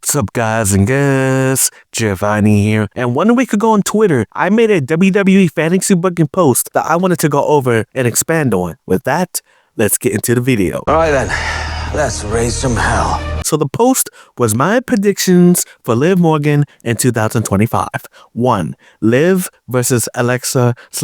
What's up, guys and girls? Giovanni here. And 1 week ago on Twitter, I made a WWE fantasy booking post that I wanted to go over and expand on. With that, let's get into the video. Alright then, let's raise some hell. So the post was my predictions for Liv Morgan in 2025. 1. Liv versus Alexa /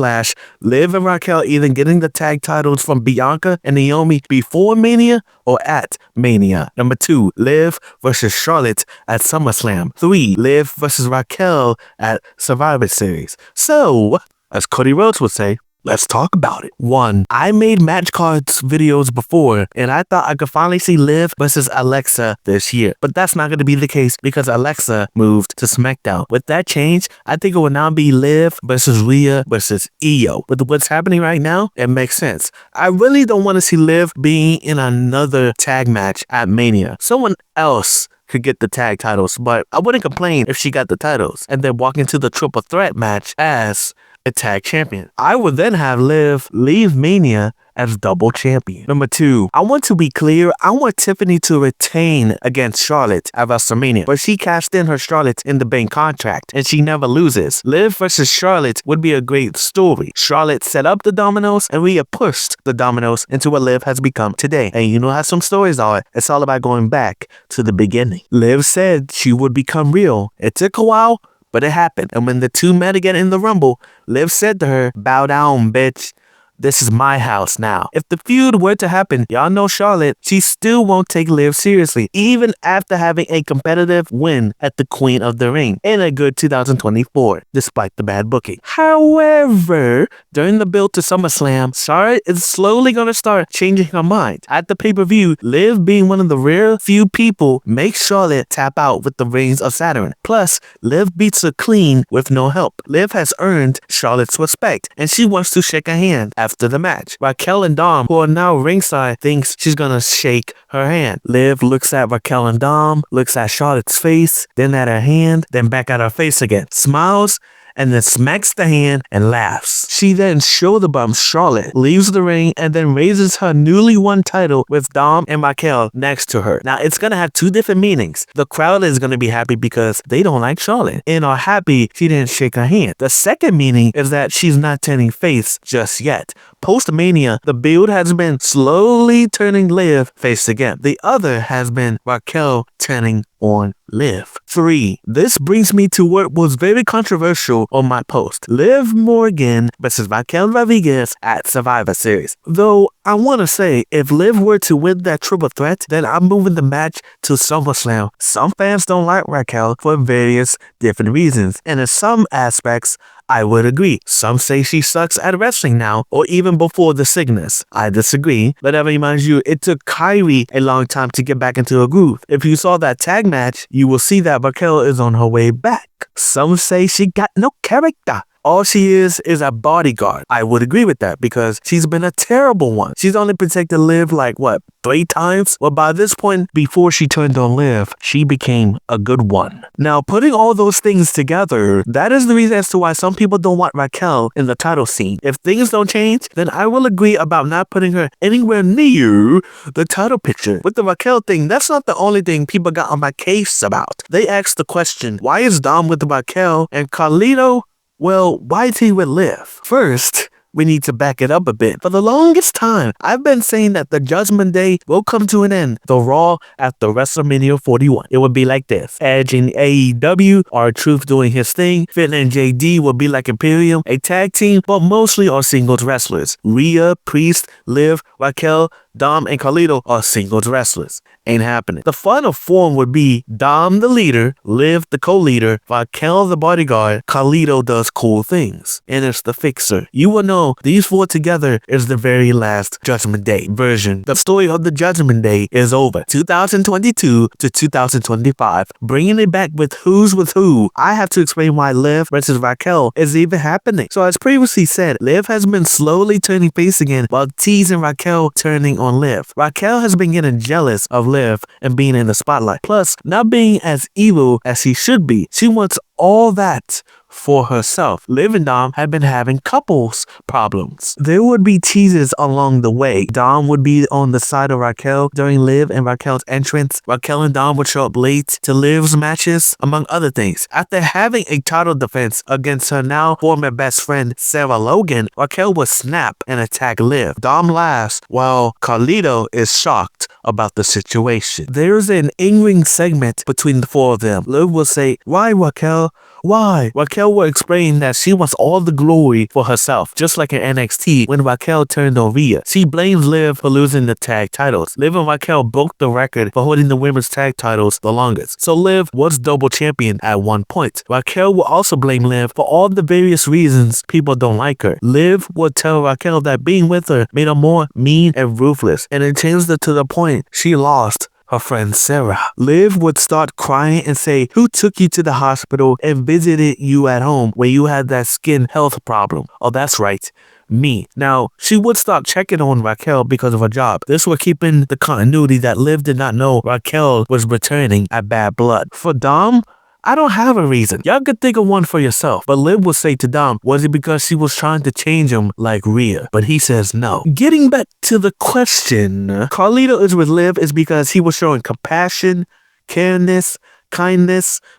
Liv and Raquel either getting the tag titles from Bianca and Naomi before Mania or at Mania. Number 2. Liv versus Charlotte at SummerSlam. 3. Liv versus Raquel at Survivor Series. So, as Cody Rhodes would say, let's talk about it. 1. I made match cards videos before, and I thought I could finally see Liv versus Alexa this year. But that's not going to be the case because Alexa moved to SmackDown. With that change, I think it will now be Liv versus Rhea versus Io. With what's happening right now, it makes sense. I really don't want to see Liv being in another tag match at Mania. Someone else could get the tag titles, but I wouldn't complain if she got the titles and then walk into the triple threat match as a tag champion. I would then have Liv leave Mania as double champion. Number 2, I want to be clear. I want Tiffany to retain against Charlotte at WrestleMania, but she cashed in her Charlotte in the bank contract and she never loses. Liv versus Charlotte would be a great story. Charlotte set up the dominoes and Rhea pushed the dominoes into what Liv has become today. And you know how some stories are. It's all about going back to the beginning. Liv said she would become real. It took a while, but it happened. And when the two met again in the Rumble, Liv said to her, "Bow down, bitch. This is my house now." If the feud were to happen, y'all know Charlotte, she still won't take Liv seriously, even after having a competitive win at the Queen of the Ring in a good 2024, despite the bad booking. However, during the build to SummerSlam, Charlotte is slowly going to start changing her mind. At the pay-per-view, Liv being one of the rare few people makes Charlotte tap out with the Rings of Saturn. Plus, Liv beats her clean with no help. Liv has earned Charlotte's respect, and she wants to shake her hand after the match. Raquel and Dom, who are now ringside, thinks she's gonna shake her hand. Liv looks at Raquel and Dom, looks at Charlotte's face, then at her hand, then back at her face again, smiles, and then smacks the hand and laughs. She then shoulder bumps Charlotte, leaves the ring, and then raises her newly won title with Dom and Raquel next to her. Now, it's gonna have two different meanings. The crowd is gonna be happy because they don't like Charlotte and are happy she didn't shake her hand. The second meaning is that she's not turning face just yet. Post-Mania, the build has been slowly turning Liv face again. The other has been Raquel turning on Liv. 3. This brings me to what was very controversial on my post. Liv Morgan versus Raquel Rodriguez at Survivor Series. Though I want to say, if Liv were to win that triple threat, then I'm moving the match to SummerSlam. Some fans don't like Raquel for various different reasons, and in some aspects, I would agree. Some say she sucks at wrestling now, or even before the sickness. I disagree, but that reminds you, it took Kyrie a long time to get back into a groove. If you saw that tag match, you will see that Raquel is on her way back. Some say she got no character. All she is a bodyguard. I would agree with that because she's been a terrible one. She's only protected Liv like, 3 times? Well, by this point, before she turned on Liv, she became a good one. Now, putting all those things together, that is the reason as to why some people don't want Raquel in the title scene. If things don't change, then I will agree about not putting her anywhere near the title picture. With the Raquel thing, that's not the only thing people got on my case about. They asked the question, why is Dom with Raquel and Carlito? Well, why is he with Liv? First, we need to back it up a bit. For the longest time, I've been saying that the Judgment Day will come to an end. The Raw after WrestleMania 41. It would be like this. Edge in AEW, R-Truth doing his thing. Finn and JD will be like Imperium, a tag team, but mostly are singles wrestlers. Rhea, Priest, Liv, Raquel, Dom, and Carlito are singles wrestlers. Ain't happening. The final form would be Dom the leader, Liv the co-leader, Raquel the bodyguard, Carlito does cool things, and it's the fixer. You will know these 4 together is the very last Judgment Day version. The story of the Judgment Day is over. 2022 to 2025. Bringing it back with who's with who. I have to explain why Liv versus Raquel is even happening. So as previously said, Liv has been slowly turning face again while teasing Raquel turning on Liv. Raquel has been getting jealous of Liv and being in the spotlight. Plus, not being as evil as he should be. She wants all that for herself. Liv and Dom had been having couples problems. There would be teases along the way. Dom would be on the side of Raquel during Liv and Raquel's entrance. Raquel and Dom would show up late to Liv's matches, among other things. After having a title defense against her now former best friend Sarah Logan, Raquel would snap and attack Liv. Dom laughs while Carlito is shocked about the situation. There's an in-ring segment between the four of them. Liv will say, "Why, Raquel? Why?" Raquel will explain that she wants all the glory for herself, just like in NXT when Raquel turned on Rhea. She blames Liv for losing the tag titles. Liv and Raquel broke the record for holding the women's tag titles the longest, so Liv was double champion at one point. Raquel will also blame Liv for all the various reasons people don't like her. Liv would tell Raquel that being with her made her more mean and ruthless, and it changed her to the point she lost her friend Sarah. Liv would start crying and say, "Who took you to the hospital and visited you at home when you had that skin health problem?" Oh, that's right, me. Now, she would start checking on Raquel because of her job. This would keep in the continuity that Liv did not know Raquel was returning at Bad Blood. For Dom, I don't have a reason. Y'all could think of one for yourself. But Liv will say to Dom, was it because she was trying to change him like Rhea? But he says no. Getting back to the question, Carlito is with Liv is because he was showing compassion, kindness,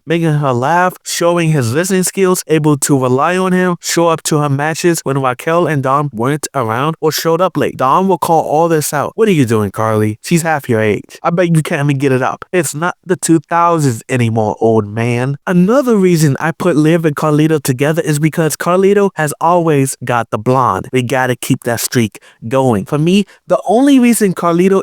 making her laugh, showing his listening skills, able to rely on him, show up to her matches when Raquel and Dom weren't around or showed up late. Dom will call all this out. "What are you doing, Carly? She's half your age. I bet you can't even get it up. It's not the 2000s anymore, old man." Another reason I put Liv and Carlito together is because Carlito has always got the blonde. We gotta keep that streak going. For me, the only reason Carlito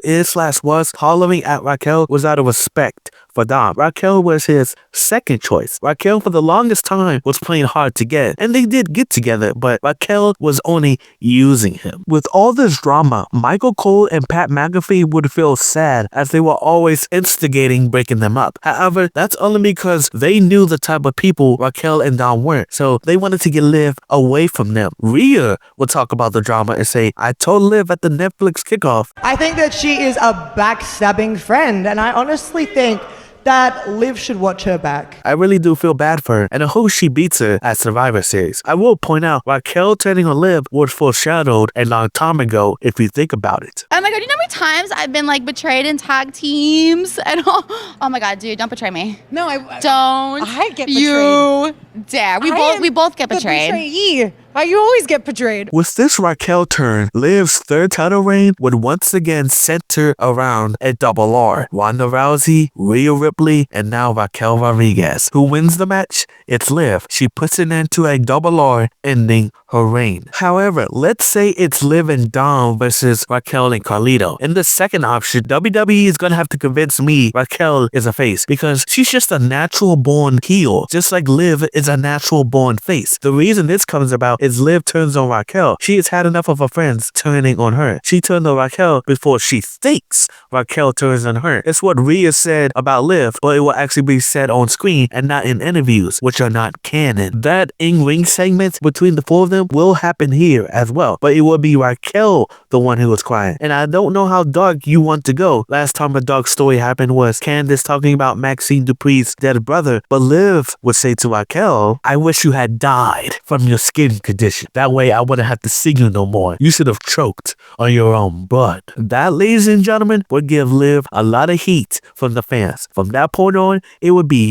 was hollering at Raquel was out of respect for Dom. Raquel was his second choice. Raquel for the longest time was playing hard to get, and they did get together, but Raquel was only using him. With all this drama, Michael Cole and Pat McAfee would feel sad as they were always instigating breaking them up. However, that's only because they knew the type of people Raquel and Dom weren't, so they wanted to get Liv away from them. Rhea would talk about the drama and say, "I told Liv at the Netflix kickoff, I think that she is a backstabbing friend, and I honestly think that Liv should watch her back." I really do feel bad for her, and I hope she beats her at Survivor Series. I will point out, Raquel turning on Liv was foreshadowed a long time ago if you think about it. Oh my god, you know how many times I've been like betrayed in tag teams and all? Oh my god, dude, don't betray me. No, Don't I get betrayed. You dare. We both get betrayed. Betrayee. You always get betrayed. With this Raquel turn, Liv's third title reign would once again center around a double R. Ronda Rousey, Rhea Ripley, and now Raquel Rodriguez. Who wins the match? It's Liv. She puts an end to a double R, ending her reign. However, let's say it's Liv and Dom versus Raquel and Carlito. In the second option, WWE is gonna have to convince me Raquel is a face because she's just a natural born heel, just like Liv is a natural born face. The reason this comes about is Liv turns on Raquel. She has had enough of her friends turning on her. She turned on Raquel before she thinks Raquel turns on her. It's what Rhea said about Liv, but it will actually be said on screen and not in interviews, which are not canon. That in-ring segment between the four of them will happen here as well, but it will be Raquel the one who was crying. And I don't know how dark you want to go. Last time a dark story happened was Candice talking about Maxine Dupree's dead brother, but Liv would say to Raquel, "I wish you had died from your skin condition. That way I wouldn't have to see you no more. You should have choked on your own blood." That, ladies and gentlemen, would give Liv a lot of heat from the fans. From that point on, it would be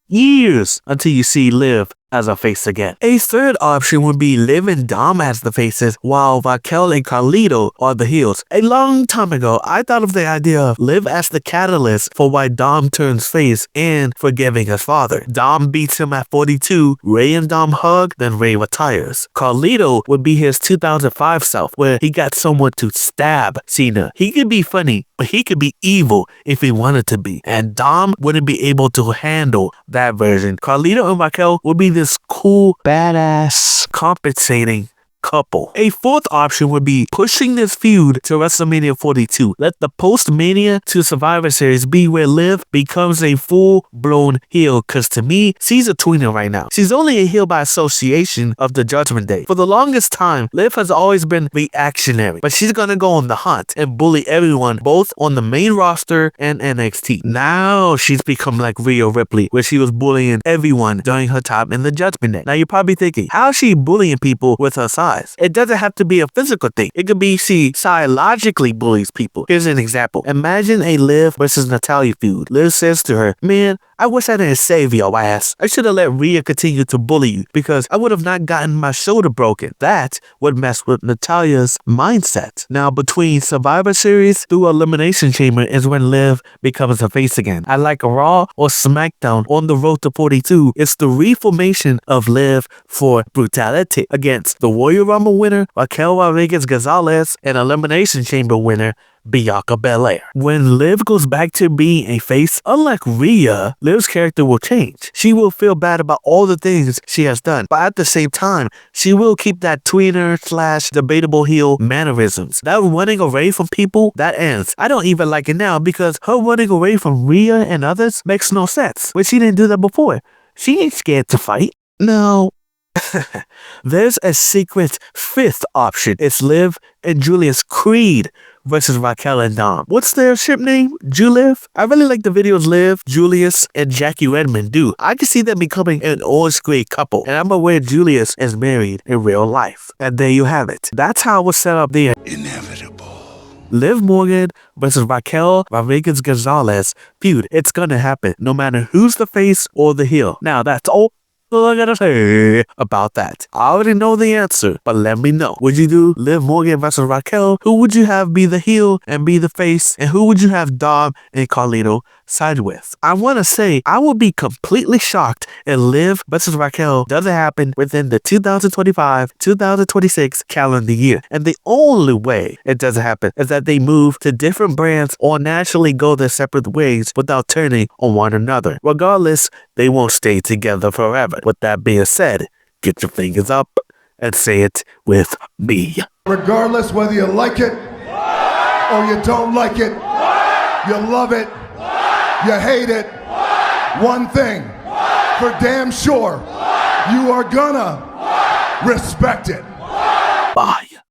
years until you see Liv as a face again. A third option would be Liv and Dom as the faces, while Raquel and Carlito are the heels. A long time ago, I thought of the idea of Liv as the catalyst for why Dom turns face and forgiving his father. Dom beats him at 42, Ray and Dom hug, then Ray retires. Carlito would be his 2005 self, where he got someone to stab Cena. He could be funny, but he could be evil if he wanted to be, and Dom wouldn't be able to handle that version. Carlito and Raquel would be this cool, badass, compensating couple. A fourth option would be pushing this feud to WrestleMania 42. Let the post-Mania to Survivor Series be where Liv becomes a full-blown heel, because to me, she's a tweener right now. She's only a heel by association of the Judgment Day. For the longest time, Liv has always been reactionary, but she's gonna go on the hunt and bully everyone, both on the main roster and NXT. Now she's become like Rhea Ripley, where she was bullying everyone during her time in the Judgment Day. Now you're probably thinking, how is she bullying people with her size? It doesn't have to be a physical thing. It could be she psychologically bullies people. Here's an example. Imagine a Liv versus Natalya feud. Liv says to her, man, I wish I didn't save your ass. I should have let Rhea continue to bully you because I would have not gotten my shoulder broken. That would mess with Natalya's mindset. Now, between Survivor Series through Elimination Chamber is when Liv becomes a face again. I like Raw or SmackDown on the road to 42. It's the reformation of Liv for brutality against the Royal Rumble winner, Raquel González, and Elimination Chamber winner, Bianca Belair. When Liv goes back to being a face, unlike Rhea, Liv's character will change. She will feel bad about all the things she has done, but at the same time, she will keep that tweener / debatable heel mannerisms. That running away from people, that ends. I don't even like it now because her running away from Rhea and others makes no sense, when she didn't do that before. She ain't scared to fight. No. There's a secret fifth option. It's Liv and Julius Creed versus Raquel and Dom. What's their ship name? JuLiv? I really like the videos Liv, Julius, and Jackie Redmond do. I can see them becoming an orange-gray couple, and I'm aware Julius is married in real life. And there you have it. That's how it was set up there. Inevitable. Liv Morgan versus Raquel González feud. It's gonna happen, no matter who's the face or the heel. Now, that's all I gotta say about that. I already know the answer, but let me know. Would you do Liv Morgan versus Raquel? Who would you have be the heel and be the face? And who would you have Dom and Carlito side with? I want to say I would be completely shocked if Liv versus Raquel doesn't happen within the 2025-2026 calendar year. And the only way it doesn't happen is that they move to different brands or naturally go their separate ways without turning on one another. Regardless, they won't stay together forever. With that being said, get your fingers up and say it with me. Regardless whether you like it or you don't like it, you love it, you hate it, one thing for damn sure, you are gonna respect it.